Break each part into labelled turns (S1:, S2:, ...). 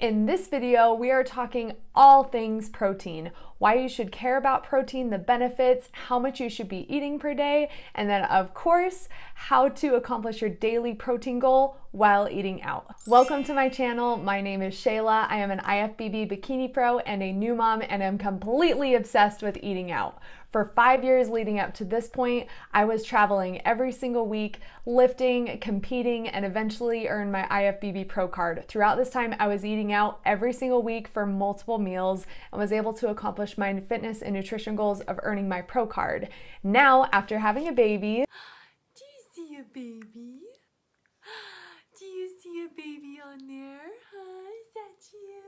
S1: In this video, we are talking all things protein, why you should care about protein, the benefits, how much you should be eating per day, and then of course, how to accomplish your daily protein goal while eating out. Welcome to my channel. My name is Shayla. I am an IFBB bikini pro and a new mom, and I'm completely obsessed with eating out. For 5 years leading up to this point, I was traveling every single week, lifting, competing, and eventually earned my IFBB Pro card. Throughout this time, I was eating out every single week for multiple meals and was able to accomplish my fitness and nutrition goals of earning my Pro card. Now, after having a baby,
S2: do you see a baby? Do you see a baby on there? Huh? Is that you?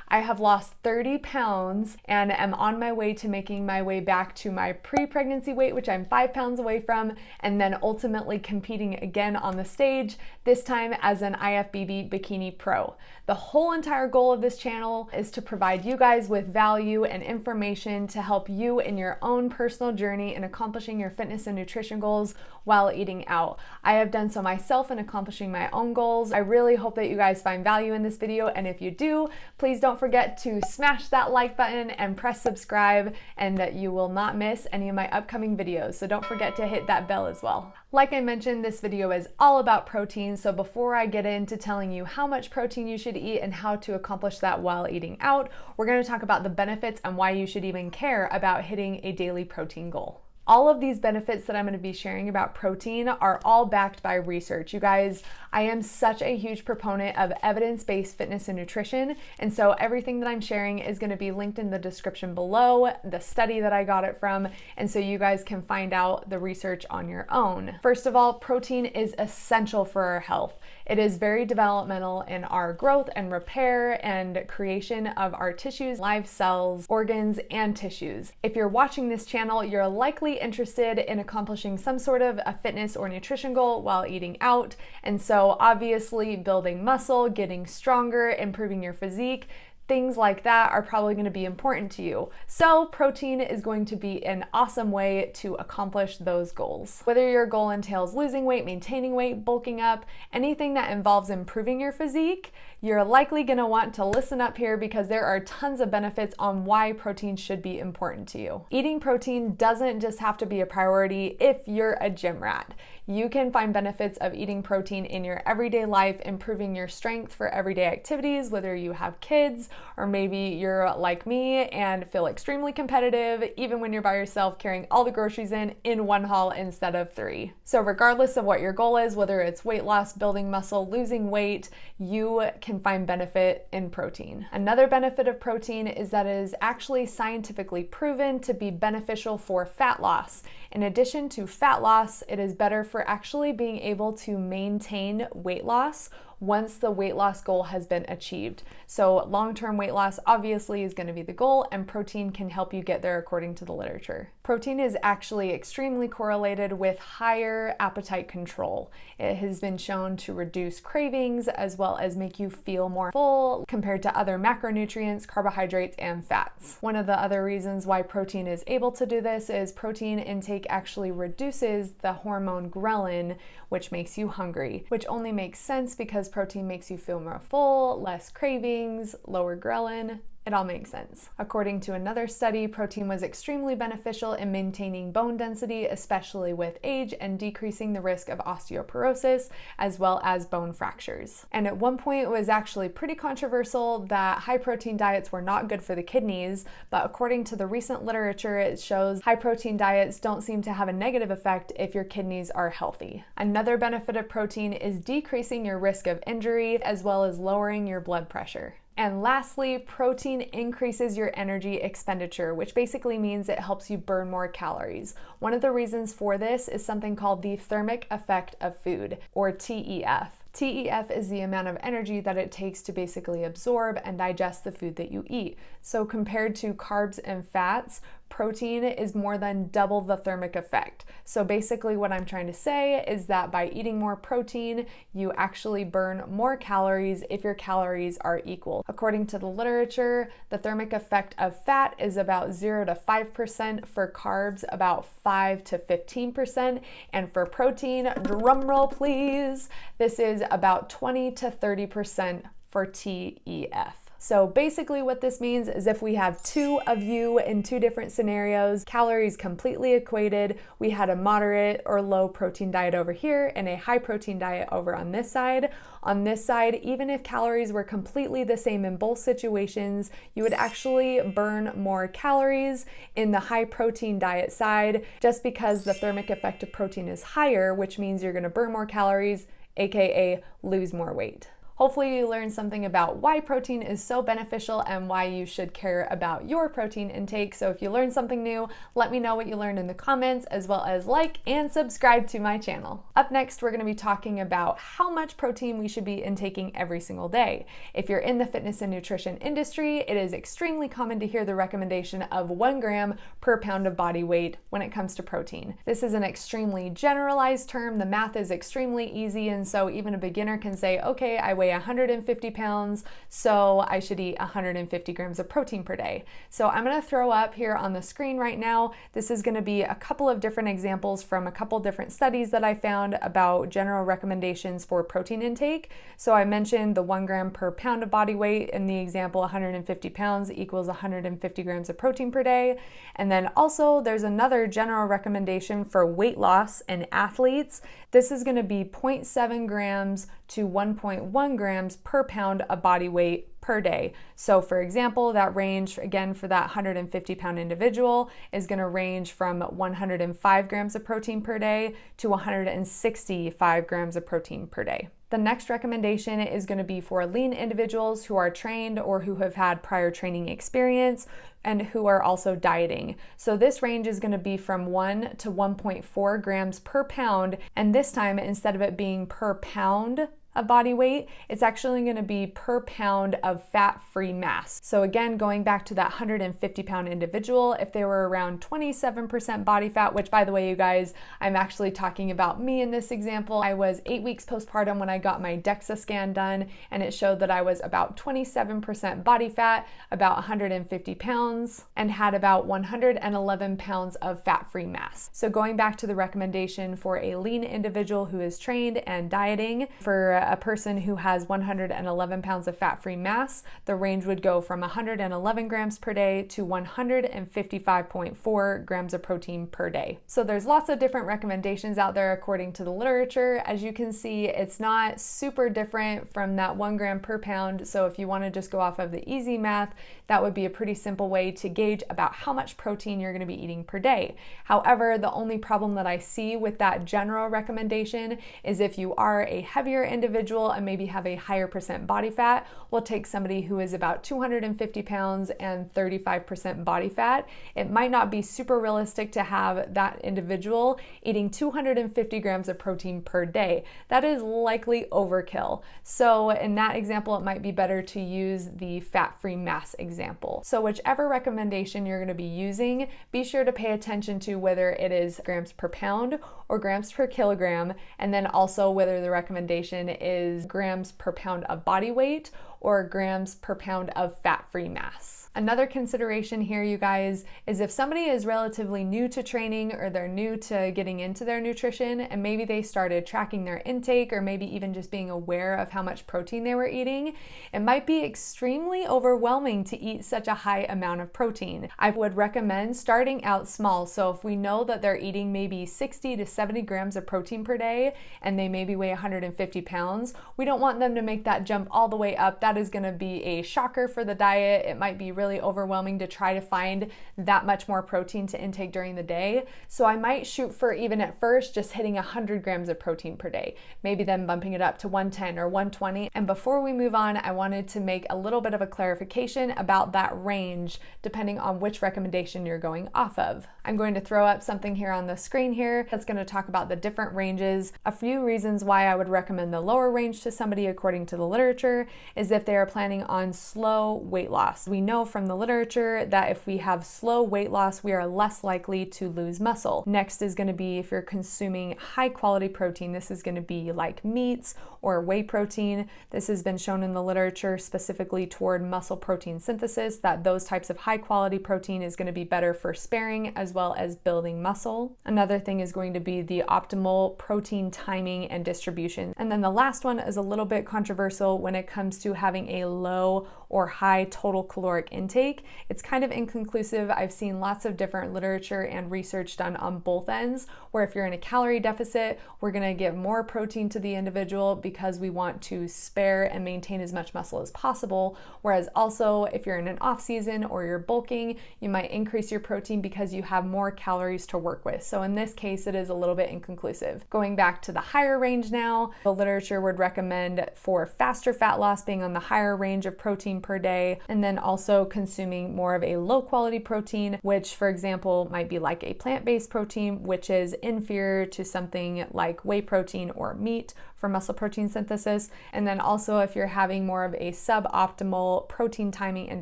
S1: I have lost 30 pounds and am on my way to making my way back to my pre-pregnancy weight, which I'm 5 pounds away from, and then ultimately competing again on the stage, this time as an IFBB Bikini Pro. The whole entire goal of this channel is to provide you guys with value and information to help you in your own personal journey in accomplishing your fitness and nutrition goals while eating out. I have done so myself in accomplishing my own goals. I really hope that you guys find value in this video, and if you do, please don't forget to smash that like button and press subscribe, and that you will not miss any of my upcoming videos. So don't forget to hit that bell as well. Like I mentioned, this video is all about protein, so before I get into telling you how much protein you should eat and how to accomplish that while eating out, we're going to talk about the benefits and why you should even care about hitting a daily protein goal. All of these benefits that I'm going to be sharing about protein are all backed by research. You guys, I am such a huge proponent of evidence-based fitness and nutrition, and so everything that I'm sharing is going to be linked in the description below, the study that I got it from, and so you guys can find out the research on your own. First of all, protein is essential for our health. It is very developmental in our growth and repair and creation of our tissues, live cells, organs, and tissues. If you're watching this channel, you're likely interested in accomplishing some sort of a fitness or nutrition goal while eating out. And so obviously building muscle, getting stronger, improving your physique, things like that are probably going to be important to you. So protein is going to be an awesome way to accomplish those goals. Whether your goal entails losing weight, maintaining weight, bulking up, anything that involves improving your physique, you're likely going to want to listen up here because there are tons of benefits on why protein should be important to you. Eating protein doesn't just have to be a priority if you're a gym rat. You can find benefits of eating protein in your everyday life, improving your strength for everyday activities, whether you have kids or maybe you're like me and feel extremely competitive even when you're by yourself carrying all the groceries in one haul instead of 3. So regardless of what your goal is, whether it's weight loss, building muscle, losing weight, you can find benefit in protein. Another benefit of protein is that it is actually scientifically proven to be beneficial for fat loss. In addition to fat loss, it is better for actually being able to maintain weight loss once the weight loss goal has been achieved. So long-term weight loss obviously is going to be the goal, and protein can help you get there according to the literature. Protein is actually extremely correlated with higher appetite control. It has been shown to reduce cravings as well as make you feel more full compared to other macronutrients, carbohydrates, and fats. One of the other reasons why protein is able to do this is protein intake actually reduces the hormone ghrelin, which makes you hungry, which only makes sense because protein makes you feel more full, less cravings, lower ghrelin. It all makes sense. According to another study, protein was extremely beneficial in maintaining bone density, especially with age, and decreasing the risk of osteoporosis as well as bone fractures. And at one point, it was actually pretty controversial that high protein diets were not good for the kidneys, but according to the recent literature, it shows high protein diets don't seem to have a negative effect if your kidneys are healthy. Another benefit of protein is decreasing your risk of injury as well as lowering your blood pressure. And lastly, protein increases your energy expenditure, which basically means it helps you burn more calories. One of the reasons for this is something called the thermic effect of food, or TEF. TEF is the amount of energy that it takes to basically absorb and digest the food that you eat. So compared to carbs and fats, protein is more than double the thermic effect. So basically what I'm trying to say is that by eating more protein, you actually burn more calories if your calories are equal. According to the literature, the thermic effect of fat is about 0 to 5%, for carbs about 5 to 15%, and for protein, drum roll please, this is about 20 to 30% for TEF. So basically what this means is if we have two of you in two different scenarios, calories completely equated, we had a moderate or low protein diet over here and a high protein diet over on this side. On this side, even if calories were completely the same in both situations, you would actually burn more calories in the high protein diet side just because the thermic effect of protein is higher, which means you're going to burn more calories, aka lose more weight. Hopefully you learned something about why protein is so beneficial and why you should care about your protein intake. So if you learned something new, let me know what you learned in the comments, as well as like and subscribe to my channel. Up next, we're going to be talking about how much protein we should be intaking every single day. If you're in the fitness and nutrition industry, it is extremely common to hear the recommendation of 1 gram per pound of body weight when it comes to protein. This is an extremely generalized term. The math is extremely easy, and so even a beginner can say, okay, I weigh 150 pounds, so I should eat 150 grams of protein per day. So I'm going to throw up here on the screen right now. This is going to be a couple of different examples from a couple different studies that I found about general recommendations for protein intake. So I mentioned the 1 gram per pound of body weight in the example, 150 pounds equals 150 grams of protein per day. And then also there's another general recommendation for weight loss in athletes. This is going to be 0.7 grams to 1.1 grams per pound of body weight per day. So for example, that range again for that 150 pound individual is going to range from 105 grams of protein per day to 165 grams of protein per day. The next recommendation is going to be for lean individuals who are trained or who have had prior training experience and who are also dieting. So this range is going to be from 1 to 1.4 grams per pound, and this time instead of it being per pound of body weight, it's actually going to be per pound of fat-free mass. So again, going back to that 150 pound individual, if they were around 27% body fat, which by the way, you guys, I'm actually talking about me in this example. I was 8 weeks postpartum when I got my DEXA scan done, and it showed that I was about 27% body fat, about 150 pounds, and had about 111 pounds of fat-free mass. So going back to the recommendation for a lean individual who is trained and dieting, for a person who has 111 pounds of fat-free mass, the range would go from 111 grams per day to 155.4 grams of protein per day. So there's lots of different recommendations out there according to the literature. As you can see, it's not super different from that 1 gram per pound. So if you want to just go off of the easy math, that would be a pretty simple way to gauge about how much protein you're going to be eating per day. However, the only problem that I see with that general recommendation is if you are a heavier individual and maybe have a higher percent body fat, we'll take somebody who is about 250 pounds and 35% body fat. It might not be super realistic to have that individual eating 250 grams of protein per day. That is likely overkill. So in that example, it might be better to use the fat-free mass example. So whichever recommendation you're going to be using, be sure to pay attention to whether it is grams per pound or grams per kilogram, and then also whether the recommendation is grams per pound of body weight or grams per pound of fat-free mass. Another consideration here, you guys, is if somebody is relatively new to training or they're new to getting into their nutrition and maybe they started tracking their intake or maybe even just being aware of how much protein they were eating, it might be extremely overwhelming to eat such a high amount of protein. I would recommend starting out small. So if we know that they're eating maybe 60 to 70 grams of protein per day and they maybe weigh 150 pounds, we don't want them to make that jump all the way up. That is going to be a shocker for the diet. It might be really overwhelming to try to find that much more protein to intake during the day. So I might shoot for, even at first, just hitting 100 grams of protein per day, maybe then bumping it up to 110 or 120. And before we move on, I wanted to make a little bit of a clarification about that range, depending on which recommendation you're going off of. I'm going to throw up something here on the screen here that's going to talk about the different ranges. A few reasons why I would recommend the lower range to somebody according to the literature is if they are planning on slow weight loss. We know from the literature that if we have slow weight loss, we are less likely to lose muscle. Next is going to be if you're consuming high quality protein. This is going to be like meats or whey protein. This has been shown in the literature specifically toward muscle protein synthesis, that those types of high quality protein is going to be better for sparing as well as building muscle. Another thing is going to be the optimal protein timing and distribution. And then the last one is a little bit controversial when it comes to having having a low or high total caloric intake. It's kind of inconclusive. I've seen lots of different literature and research done on both ends, where if you're in a calorie deficit, we're gonna give more protein to the individual because we want to spare and maintain as much muscle as possible. Whereas also if you're in an off season or you're bulking, you might increase your protein because you have more calories to work with. So in this case, it is a little bit inconclusive. Going back to the higher range now, the literature would recommend for faster fat loss being on the higher range of protein per day, and then also consuming more of a low quality protein, which for example might be like a plant-based protein, which is inferior to something like whey protein or meat for muscle protein synthesis. And then also if you're having more of a suboptimal protein timing and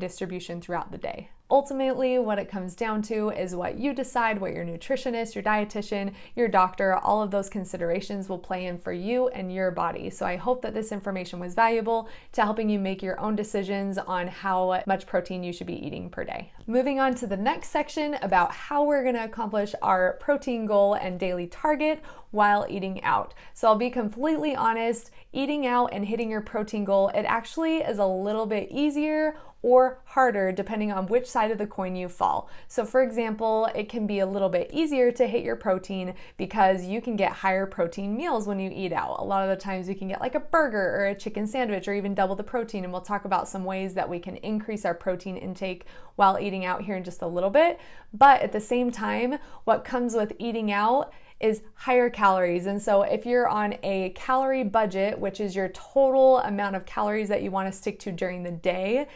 S1: distribution throughout the day. Ultimately, what it comes down to is what you decide, what your nutritionist, your dietitian, your doctor, all of those considerations will play in for you and your body. So I hope that this information was valuable to helping you make your own decisions on how much protein you should be eating per day. Moving on to the next section about how we're gonna accomplish our protein goal and daily target while eating out. So I'll be completely honest, eating out and hitting your protein goal, it actually is a little bit easier or harder depending on which side of the coin you fall. So for example, it can be a little bit easier to hit your protein because you can get higher protein meals when you eat out. A lot of the times you can get like a burger or a chicken sandwich or even double the protein, and we'll talk about some ways that we can increase our protein intake while eating out here in just a little bit. But at the same time, what comes with eating out is higher calories. And so if you're on a calorie budget, which is your total amount of calories that you want to stick to during the day,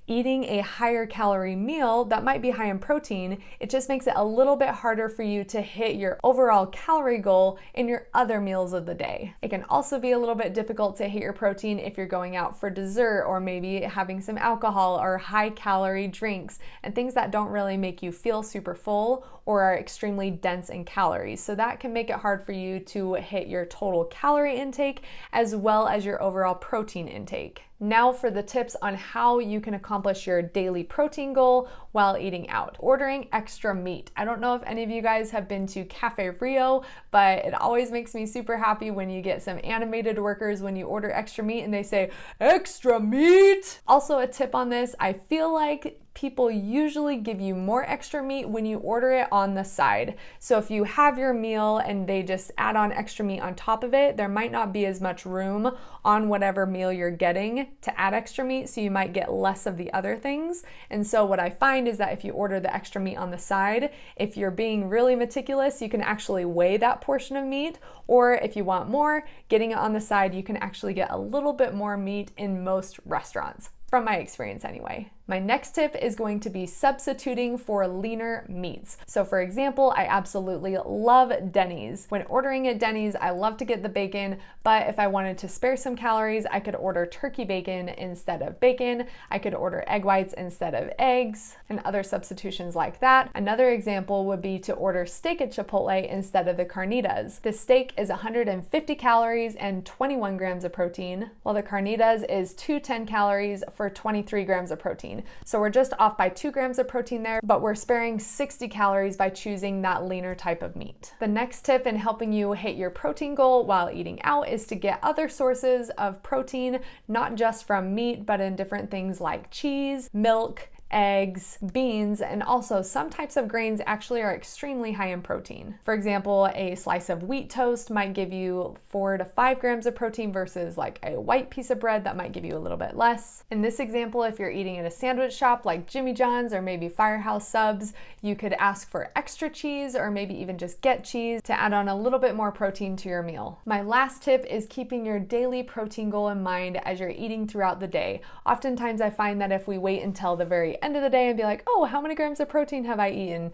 S1: eating a higher calorie meal that might be high in protein, it just makes it a little bit harder for you to hit your overall calorie goal in your other meals of the day. It can also be a little bit difficult to hit your protein if you're going out for dessert or maybe having some alcohol or high calorie drinks and things that don't really make you feel super full or are extremely dense in calories. So that can make it hard for you to hit your total calorie intake as well as your overall protein intake. Now for the tips on how you can accomplish your daily protein goal while eating out. Ordering extra meat. I don't know if any of you guys have been to Cafe Rio, but it always makes me super happy when you get some animated workers when you order extra meat and they say, extra meat! Also a tip on this, I feel like people usually give you more extra meat when you order it on the side. So if you have your meal and they just add on extra meat on top of it, there might not be as much room on whatever meal you're getting to add extra meat, so you might get less of the other things. And so what I find is that if you order the extra meat on the side, if you're being really meticulous, you can actually weigh that portion of meat, or if you want more, getting it on the side, you can actually get a little bit more meat in most restaurants. From my experience anyway. My next tip is going to be substituting for leaner meats. So for example, I absolutely love Denny's. When ordering at Denny's, I love to get the bacon, but if I wanted to spare some calories, I could order turkey bacon instead of bacon. I could order egg whites instead of eggs and other substitutions like that. Another example would be to order steak at Chipotle instead of the carnitas. The steak is 150 calories and 21 grams of protein, while the carnitas is 210 calories for 23 grams of protein. So we're just off by 2 grams of protein there, but we're sparing 60 calories by choosing that leaner type of meat. The next tip in helping you hit your protein goal while eating out is to get other sources of protein, not just from meat, but in different things like cheese, milk, eggs, beans, and also some types of grains actually are extremely high in protein. For example, a slice of wheat toast might give you 4 to 5 grams of protein versus like a white piece of bread that might give you a little bit less. In this example, if you're eating at a sandwich shop like Jimmy John's or maybe Firehouse Subs, you could ask for extra cheese or maybe even just get cheese to add on a little bit more protein to your meal. My last tip is keeping your daily protein goal in mind as you're eating throughout the day. Oftentimes I find that if we wait until the very end of the day and be like, oh, how many grams of protein have I eaten?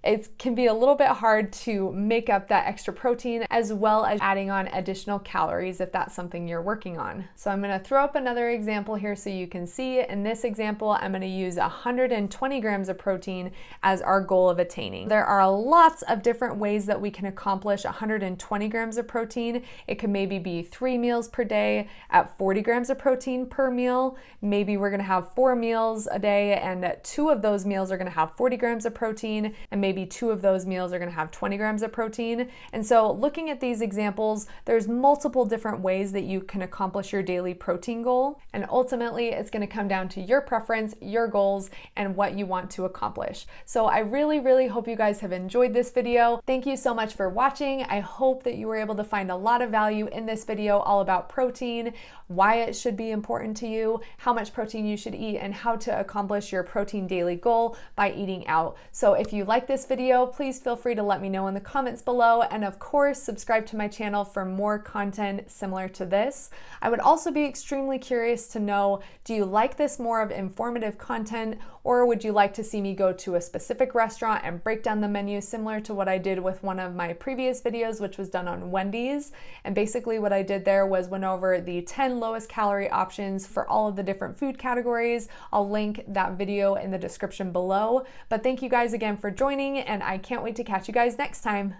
S1: It can be a little bit hard to make up that extra protein as well as adding on additional calories if that's something you're working on. So I'm gonna throw up another example here so you can see. In this example, I'm gonna use 120 grams of protein as our goal of attaining. There are lots of different ways that we can accomplish 120 grams of protein. It could maybe be 3 meals per day at 40 grams of protein per meal. Maybe we're gonna have 4 meals a day and 2 of those meals are gonna have 40 grams of protein, and maybe maybe 2 of those meals are gonna have 20 grams of protein. And so looking at these examples, there's multiple different ways that you can accomplish your daily protein goal. And ultimately, it's gonna come down to your preference, your goals, and what you want to accomplish. So I really, really hope you guys have enjoyed this video. Thank you so much for watching. I hope that you were able to find a lot of value in this video all about protein, why it should be important to you, how much protein you should eat, and how to accomplish your protein daily goal by eating out. So if you like this video, please feel free to let me know in the comments below. And of course, subscribe to my channel for more content similar to this. I would also be extremely curious to know, do you like this more of informative content, or would you like to see me go to a specific restaurant and break down the menu similar to what I did with one of my previous videos, which was done on Wendy's? And basically what I did there was went over the 10 lowest calorie options for all of the different food categories. I'll link that video in the description below. But thank you guys again for joining, and I can't wait to catch you guys next time.